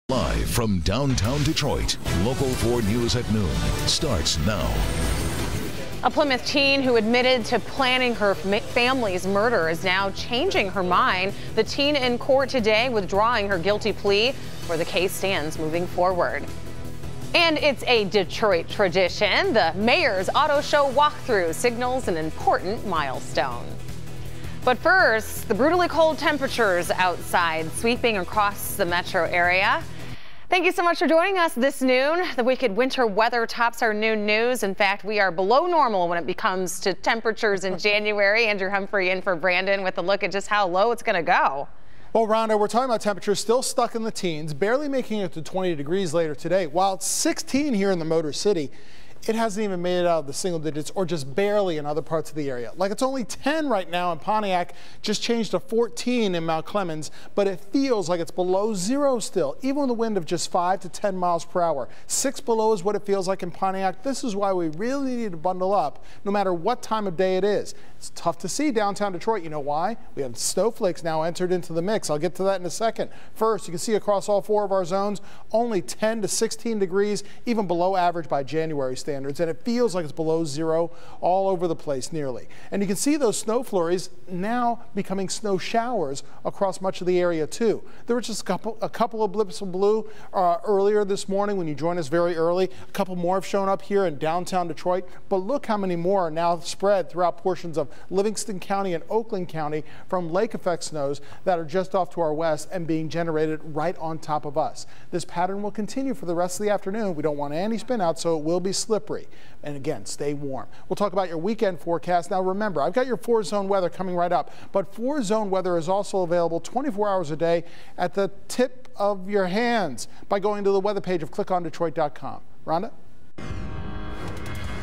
Live from downtown Detroit, Local 4 News at noon starts now. A Plymouth teen who admitted to planning her family's murder is now changing her mind. The teen in court today withdrawing her guilty plea, where the case stands moving forward. And it's a Detroit tradition. The mayor's auto show walkthrough signals an important milestone. But first, the brutally cold temperatures outside sweeping across the metro area. Thank you so much for joining us this noon. The wicked winter weather tops our noon news. In fact, we are below normal when it comes to temperatures in January. Andrew Humphrey in for Brandon with a look at just how low it's going to go. Well, Rhonda, we're talking about temperatures still stuck in the teens, barely making it to 20 degrees later today. While it's 16 here in the Motor City, it hasn't even made it out of the single digits or just barely in other parts of the area. Like it's only 10 right now in Pontiac, just changed to 14 in Mount Clemens, but it feels like it's below zero still, even with a wind of just 5 to 10 miles per hour. 6 below is what it feels like in Pontiac. This is why we really need to bundle up no matter what time of day it is. It's tough to see downtown Detroit. You know why? We have snowflakes now entered into the mix. I'll get to that in a second. First, you can see across all 4 of our zones, only 10 to 16 degrees, even below average by January standards, and it feels like it's below zero all over the place nearly. And you can see those snow flurries now becoming snow showers across much of the area too. There were just a couple of blips of blue earlier this morning when you joined us very early. A couple more have shown up here in downtown Detroit, but look how many more are now spread throughout portions of Livingston County and Oakland County from lake effect snows that are just off to our west and being generated right on top of us. This pattern will continue for the rest of the afternoon. We don't want any spin out, so it will be slippery. And again, stay warm. We'll talk about your weekend forecast. Now remember, I've got your 4-zone weather coming right up, but 4-zone weather is also available 24 hours a day at the tip of your hands by going to the weather page of clickondetroit.com. Rhonda?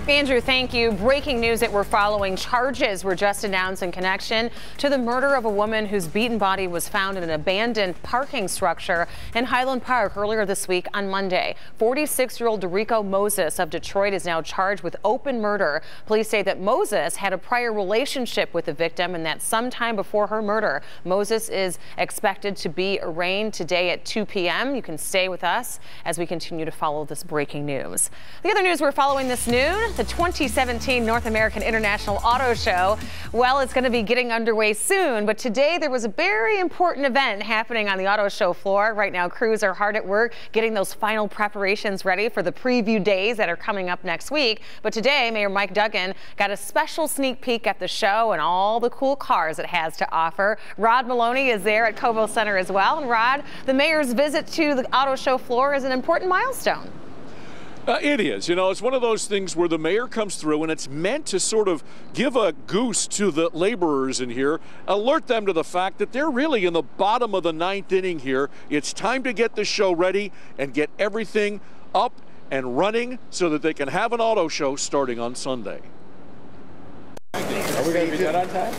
Andrew, thank you. Breaking news that we're following. Charges were just announced in connection to the murder of a woman whose beaten body was found in an abandoned parking structure in Highland Park earlier this week on Monday. 46-year-old Derico Moses of Detroit is now charged with open murder. Police say that Moses had a prior relationship with the victim and that sometime before her murder, Moses is expected to be arraigned today at 2 p.m. You can stay with us as we continue to follow this breaking news. The other news we're following this noon, the 2017 North American International Auto Show. Well, it's going to be getting underway soon, but today there was a very important event happening on the auto show floor. Right now, crews are hard at work getting those final preparations ready for the preview days that are coming up next week. But today, Mayor Mike Duggan got a special sneak peek at the show and all the cool cars it has to offer. Rod Maloney is there at Cobo Center as well. And Rod, the mayor's visit to the auto show floor is an important milestone. It is. You know, it's one of those things where the mayor comes through and it's meant to sort of give a goose to the laborers in here, alert them to the fact that they're really in the bottom of the 9th inning here. It's time to get the show ready and get everything up and running so that they can have an auto show starting on Sunday. Are we going to be done on time?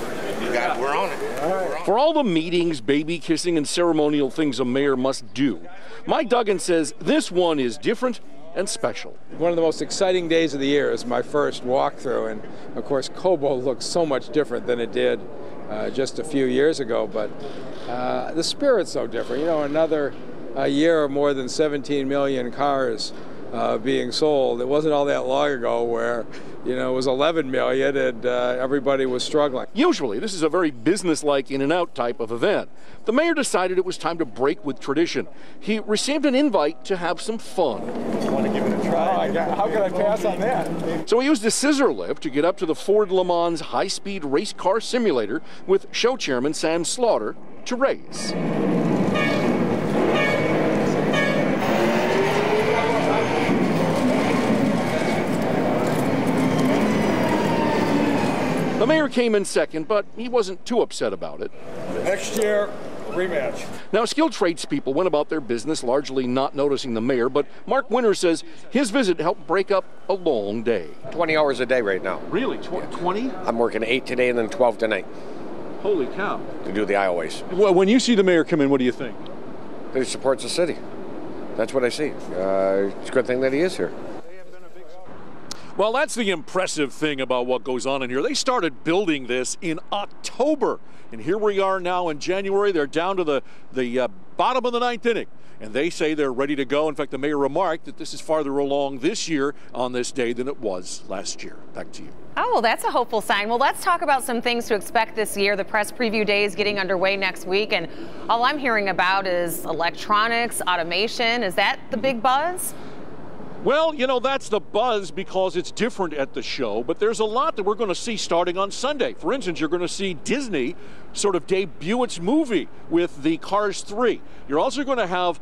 We're on it. All right. For all the meetings, baby kissing, and ceremonial things a mayor must do, Mike Duggan says this one is different and special. One of the most exciting days of the year is my first walkthrough, and of course Cobo looks so much different than it did just a few years ago, but the spirit's so different. You know, another year of more than 17 million cars being sold. It wasn't all that long ago where, you know, it was 11 million and everybody was struggling. Usually, this is a very business-like in-and-out type of event. The mayor decided it was time to break with tradition. He received an invite to have some fun. Want to give it a try? How can I pass on that? So he used a scissor lift to get up to the Ford Le Mans high-speed race car simulator with show chairman Sam Slaughter to race. The mayor came in second, but he wasn't too upset about it. Next year, rematch. Now, skilled tradespeople went about their business largely not noticing the mayor, but Mark Winter says his visit helped break up a long day. 20 hours a day right now. Really? 20? I'm working 8 today and then 12 tonight. Holy cow. To do the aisleways. Well, when you see the mayor come in, what do you think? That he supports the city. That's what I see. It's a good thing that he is here. Well, that's the impressive thing about what goes on in here. They started building this in October, and here we are now in January. They're down to the bottom of the 9th inning. and they say they're ready to go. In fact, the mayor remarked that this is farther along this year on this day than it was last year. Back to you. Oh, well, that's a hopeful sign. Well, let's talk about some things to expect this year. The press preview day is getting underway next week, and all I'm hearing about is electronics, automation. Is that the big buzz? Well, you know, that's the buzz because it's different at the show, but there's a lot that we're going to see starting on Sunday. For instance, you're going to see Disney sort of debut its movie with the Cars 3. You're also going to have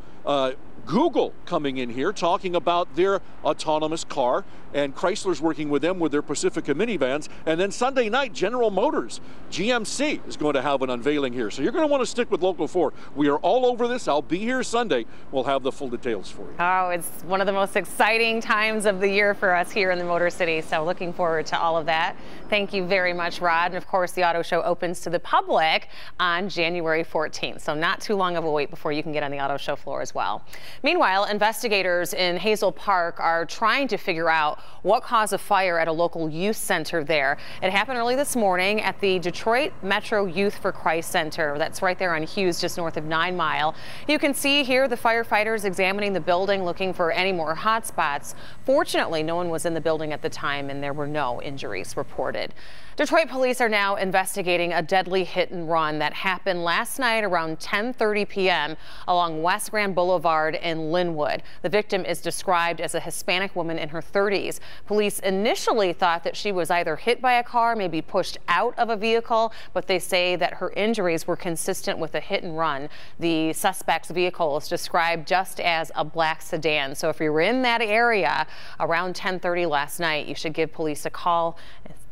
Google coming in here talking about their autonomous car, and Chrysler's working with them with their Pacifica minivans. And then Sunday night, General Motors, GMC, is going to have an unveiling here. So you're going to want to stick with Local 4. We are all over this. I'll be here Sunday. We'll have the full details for you. Oh, it's one of the most exciting times of the year for us here in the Motor City. So looking forward to all of that. Thank you very much, Rod. And of course, the auto show opens to the public on January 14th. So not too long of a wait before you can get on the auto show floor as well. Meanwhile, investigators in Hazel Park are trying to figure out what caused a fire at a local youth center there. It happened early this morning at the Detroit Metro Youth for Christ Center. That's right there on Hughes, just north of 9 Mile. You can see here the firefighters examining the building, looking for any more hot spots. Fortunately, no one was in the building at the time, and there were no injuries reported. Detroit police are now investigating a deadly hit and run that happened last night around 10:30 p.m. along West Grand Boulevard in Linwood. The victim is described as a Hispanic woman in her 30s. Police initially thought that she was either hit by a car, maybe pushed out of a vehicle, but they say that her injuries were consistent with a hit and run. The suspect's vehicle is described just as a black sedan. So if you're in that area around 10:30 last night, you should give police a call.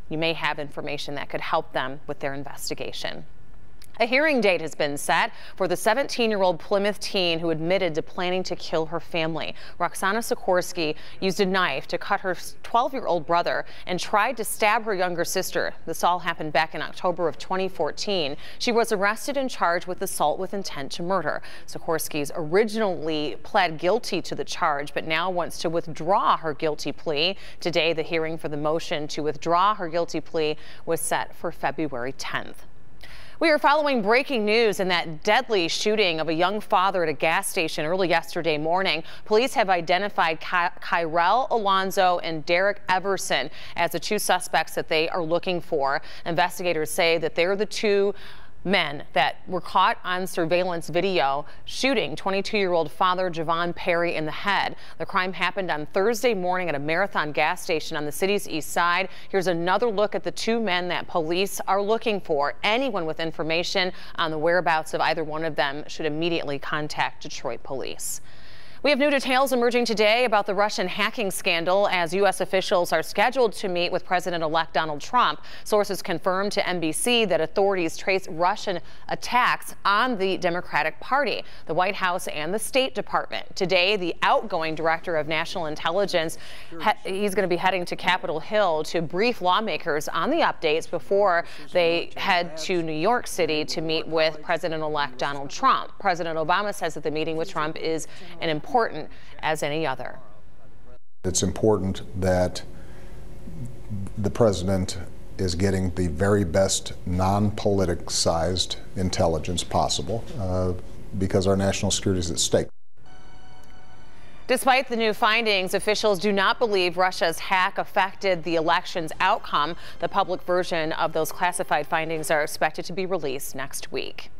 You may have information that could help them with their investigation. A hearing date has been set for the 17-year-old Plymouth teen who admitted to planning to kill her family. Roxana Sikorsky used a knife to cut her 12-year-old brother and tried to stab her younger sister. This all happened back in October of 2014. She was arrested and charged with assault with intent to murder. Sikorsky's originally pled guilty to the charge, but now wants to withdraw her guilty plea. Today, the hearing for the motion to withdraw her guilty plea was set for February 10th. We are following breaking news in that deadly shooting of a young father at a gas station early yesterday morning. Police have identified Kyrell Alonzo and Derek Everson as the two suspects that they are looking for. Investigators say that they're the two men that were caught on surveillance video shooting 22-year-old father Javon Perry in the head. The crime happened on Thursday morning at a Marathon gas station on the city's east side. Here's another look at the two men that police are looking for. Anyone with information on the whereabouts of either one of them should immediately contact Detroit police. We have new details emerging today about the Russian hacking scandal as U.S. officials are scheduled to meet with President-elect Donald Trump. Sources confirmed to NBC that authorities trace Russian attacks on the Democratic Party, the White House, and the State Department. Today, the outgoing director of national intelligence, he's going to be heading to Capitol Hill to brief lawmakers on the updates before they head to New York City to meet with President-elect Donald Trump. President Obama says that the meeting with Trump is an important as any other. It's important that the president is getting the very best non-politicized intelligence possible because our national security is at stake. Despite the new findings, officials do not believe Russia's hack affected the election's outcome. The public version of those classified findings are expected to be released next week.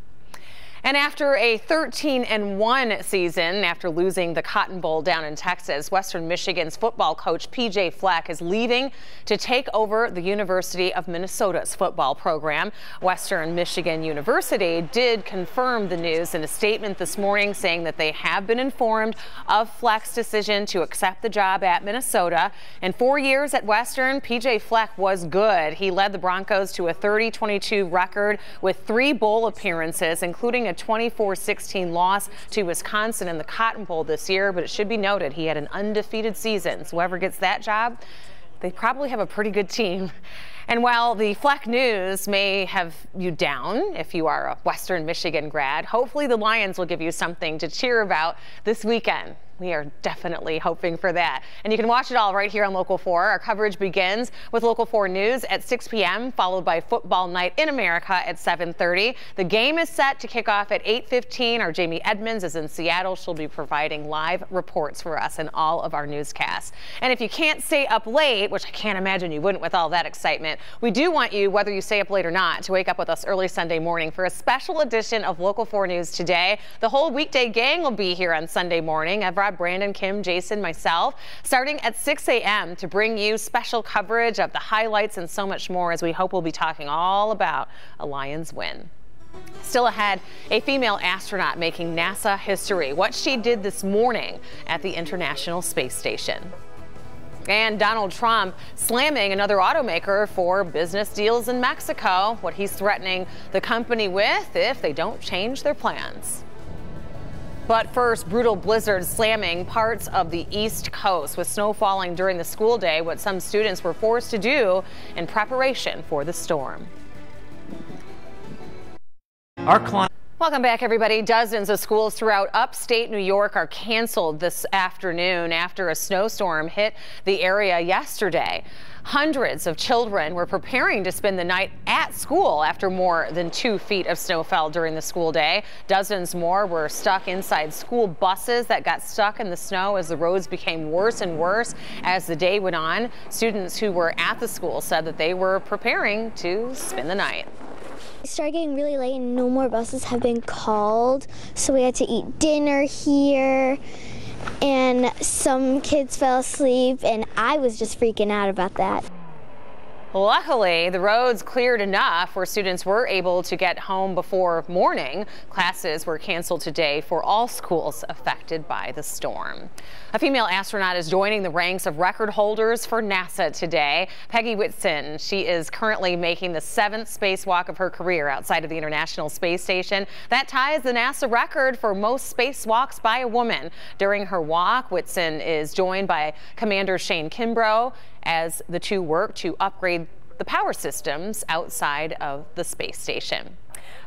And after a 13-1 season, after losing the Cotton Bowl down in Texas, Western Michigan's football coach PJ Fleck is leaving to take over the University of Minnesota's football program. Western Michigan University did confirm the news in a statement this morning, saying that they have been informed of Fleck's decision to accept the job at Minnesota. In 4 years at Western, PJ Fleck was good. He led the Broncos to a 30-22 record with 3 bowl appearances, including a 24-16 loss to Wisconsin in the Cotton Bowl this year, but it should be noted he had an undefeated season. So whoever gets that job, they probably have a pretty good team. And while the Fleck News may have you down if you are a Western Michigan grad, hopefully the Lions will give you something to cheer about this weekend. We are definitely hoping for that. And you can watch it all right here on Local 4. Our coverage begins with Local 4 News at 6 p.m., followed by Football Night in America at 7:30. The game is set to kick off at 8:15. Our Jamie Edmonds is in Seattle. She'll be providing live reports for us in all of our newscasts. And if you can't stay up late, which I can't imagine you wouldn't with all that excitement, we do want you, whether you stay up late or not, to wake up with us early Sunday morning for a special edition of Local 4 News Today. The whole weekday gang will be here on Sunday morning. Brandon, Kim, Jason, myself, starting at 6 a.m. to bring you special coverage of the highlights and so much more, as we hope we'll be talking all about a Lions win. Still ahead, a female astronaut making NASA history, what she did this morning at the International Space Station. And Donald Trump slamming another automaker for business deals in Mexico, what he's threatening the company with if they don't change their plans. But first, brutal blizzard slamming parts of the East Coast with snow falling during the school day, what some students were forced to do in preparation for the storm. Welcome back, everybody. Dozens of schools throughout upstate New York are canceled this afternoon after a snowstorm hit the area yesterday. Hundreds of children were preparing to spend the night at school after more than 2 feet of snow fell during the school day. Dozens more were stuck inside school buses that got stuck in the snow as the roads became worse and worse as the day went on. Students who were at the school said that they were preparing to spend the night. It started getting really late and no more buses have been called, so we had to eat dinner here. And some kids fell asleep, and I was just freaking out about that. Luckily, the roads cleared enough where students were able to get home before morning. Classes were canceled today for all schools affected by the storm. A female astronaut is joining the ranks of record holders for NASA today. Peggy Whitson, she is currently making the 7th spacewalk of her career outside of the International Space Station. That ties the NASA record for most spacewalks by a woman. During her walk, Whitson is joined by Commander Shane Kimbrough as the two work to upgrade the power systems outside of the space station.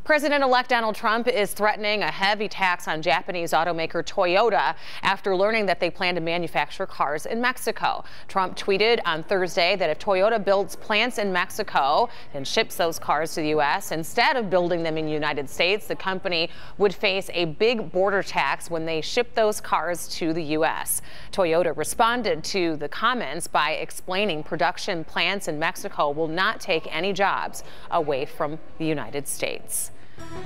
President-elect Donald Trump is threatening a heavy tax on Japanese automaker Toyota after learning that they plan to manufacture cars in Mexico. Trump tweeted on Thursday that if Toyota builds plants in Mexico and ships those cars to the U.S. instead of building them in the United States, the company would face a big border tax when they ship those cars to the U.S. Toyota responded to the comments by explaining production plants in Mexico will not take any jobs away from the United States.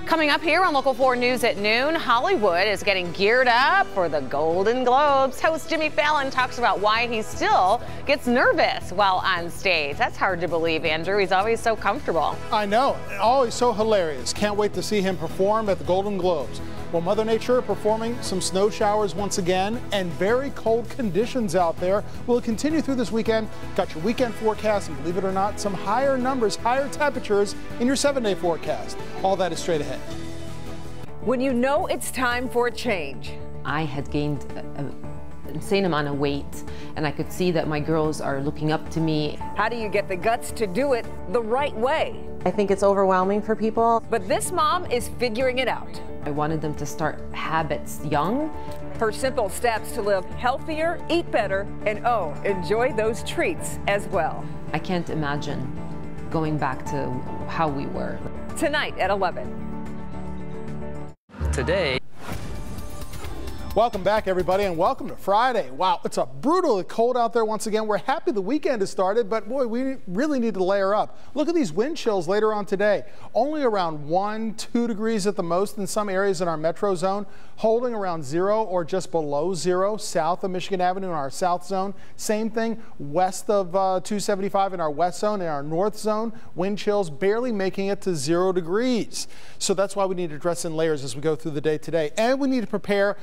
Coming up here on Local 4 News at noon, Hollywood is getting geared up for the Golden Globes. Host Jimmy Fallon talks about why he still gets nervous while on stage. That's hard to believe, Andrew. He's always so comfortable. I know. Always so hilarious. Can't wait to see him perform at the Golden Globes. Well, Mother Nature performing some snow showers once again, and very cold conditions out there will continue through this weekend. Got your weekend forecast, and believe it or not, some higher numbers, higher temperatures in your 7-day forecast. All that is straight ahead. When you know it's time for a change. I had gained an insane amount of weight, and I could see that my girls are looking up to me. How do you get the guts to do it the right way? I think it's overwhelming for people. But this mom is figuring it out. I wanted them to start habits young. Her simple steps to live healthier, eat better, and enjoy those treats as well. I can't imagine going back to how we were. Tonight at 11. Today. Welcome back, everybody, and welcome to Friday. Wow, it's a brutally cold out there once again. We're happy the weekend has started, but boy, we really need to layer up. Look at these wind chills later on today. Only around 1-2 degrees at the most in some areas in our metro zone, holding around 0 or just below 0 south of Michigan Avenue in our south zone. Same thing west of 275 in our west zone. In our north zone, wind chills barely making it to 0 degrees. So that's why we need to dress in layers as we go through the day today. And we need to prepare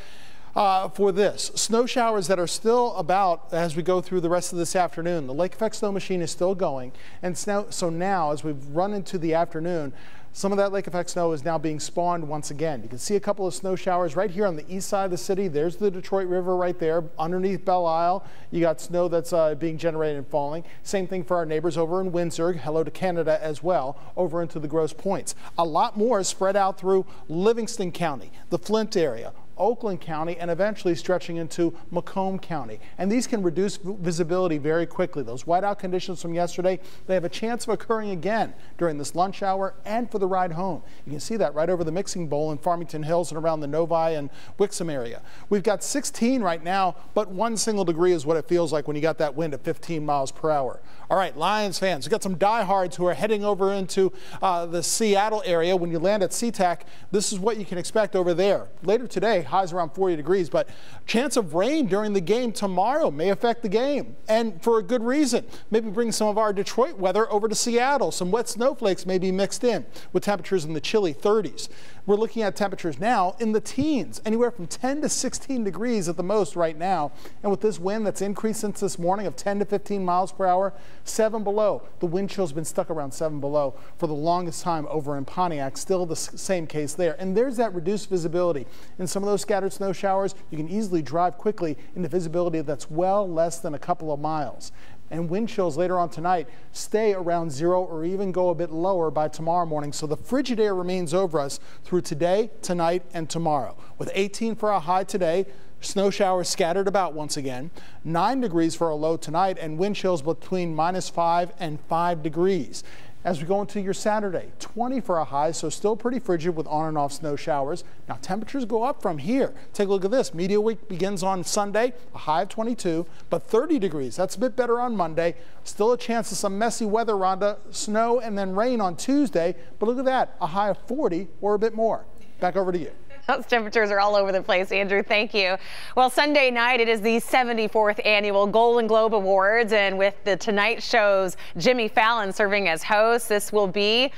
for this. Snow showers that are still about as we go through the rest of this afternoon. The lake effect snow machine is still going, and so now as we've run into the afternoon, some of that lake effect snow is now being spawned once again. You can see a couple of snow showers right here on the east side of the city. There's the Detroit River right there. Underneath Belle Isle, you got snow that's being generated and falling. Same thing for our neighbors over in Windsor. Hello to Canada as well, over into the Grosse Pointes. A lot more is spread out through Livingston County, the Flint area, Oakland County, and eventually stretching into Macomb County. And these can reduce visibility very quickly. Those whiteout conditions from yesterday, they have a chance of occurring again during this lunch hour and for the ride home. You can see that right over the mixing bowl in Farmington Hills and around the Novi and Wixom area. We've got 16 right now, but 1 single degree is what it feels like when you got that wind at 15 miles per hour. All right, Lions fans, we've got some diehards who are heading over into the Seattle area. When you land at SeaTac, this is what you can expect over there. Later today, highs around 40 degrees, but chance of rain during the game tomorrow may affect the game, and for a good reason. Maybe bring some of our Detroit weather over to Seattle. Some wet snowflakes may be mixed in with temperatures in the chilly 30s. We're looking at temperatures now in the teens, anywhere from 10 to 16 degrees at the most right now. And with this wind that's increased since this morning of 10 to 15 miles per hour, 7 below. The wind chill's been stuck around 7 below for the longest time over in Pontiac. Still the same case there. And there's that reduced visibility. In some of those scattered snow showers, you can easily drive quickly into visibility that's well less than a couple of miles. And wind chills later on tonight stay around 0 or even go a bit lower by tomorrow morning. So the frigid air remains over us through today, tonight, and tomorrow. With 18 for a high today, snow showers scattered about once again, 9 degrees for a low tonight, and wind chills between -5 and 5 degrees. As we go into your Saturday, 20 for a high, so still pretty frigid with on and off snow showers. Now temperatures go up from here. Take a look at this. Media week begins on Sunday, a high of 22, but 30 degrees. That's a bit better on Monday. Still a chance of some messy weather, Rhonda. Snow and then rain on Tuesday, but look at that, a high of 40 or a bit more. Back over to you. Those temperatures are all over the place, Andrew. Thank you. Well, Sunday night, it is the 74th annual Golden Globe Awards, and with the Tonight Show's Jimmy Fallon serving as host, this will be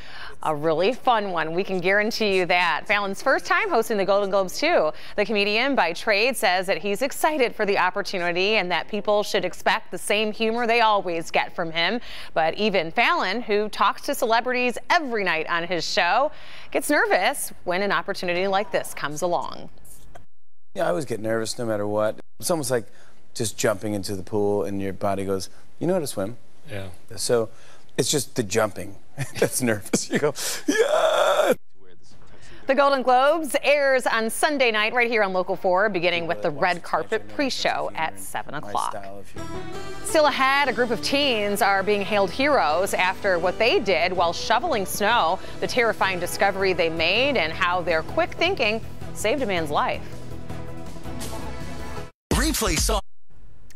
a really fun one. We can guarantee you that. Fallon's first time hosting the Golden Globes, too. The comedian by trade says that he's excited for the opportunity and that people should expect the same humor they always get from him. But even Fallon, who talks to celebrities every night on his show, gets nervous when an opportunity like this comes along. Yeah, I always get nervous no matter what. It's almost like just jumping into the pool and your body goes, you know how to swim? Yeah. So it's just the jumping that's nervous. You go, yeah! The Golden Globes airs on Sunday night right here on Local 4, beginning with the red carpet pre-show at 7 o'clock. Still ahead, a group of teens are being hailed heroes after what they did while shoveling snow, the terrifying discovery they made, and how their quick thinking saved a man's life. Replay song.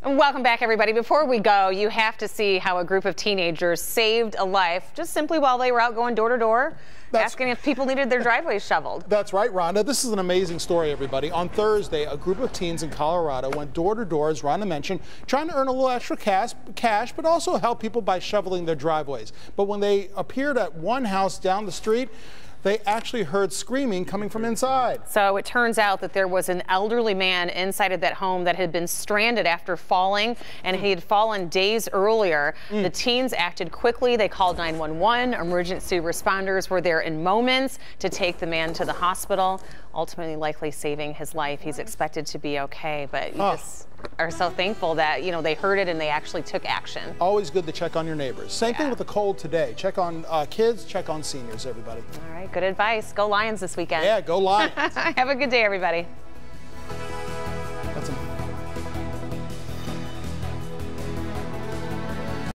Welcome back, everybody. Before we go, you have to see how a group of teenagers saved a life just simply while they were out going door to door, asking if people needed their driveways shoveled. That's right, Rhonda. This is an amazing story, everybody. On Thursday, a group of teens in Colorado went door to door, as Rhonda mentioned, trying to earn a little extra cash, but also help people by shoveling their driveways. But when they appeared at one house down the street, they actually heard screaming coming from inside. So it turns out that there was an elderly man inside of that home that had been stranded after falling, and he had fallen days earlier. The teens acted quickly. They called 911. Emergency responders were there in moments to take the man to the hospital, ultimately likely saving his life. He's expected to be okay, but you just are so thankful that, you know, they heard it and they actually took action. Always good to check on your neighbors. Same thing with the cold today. Check on kids, check on seniors, everybody. All right, good advice. Go Lions this weekend. Yeah, go Lions. Have a good day, everybody.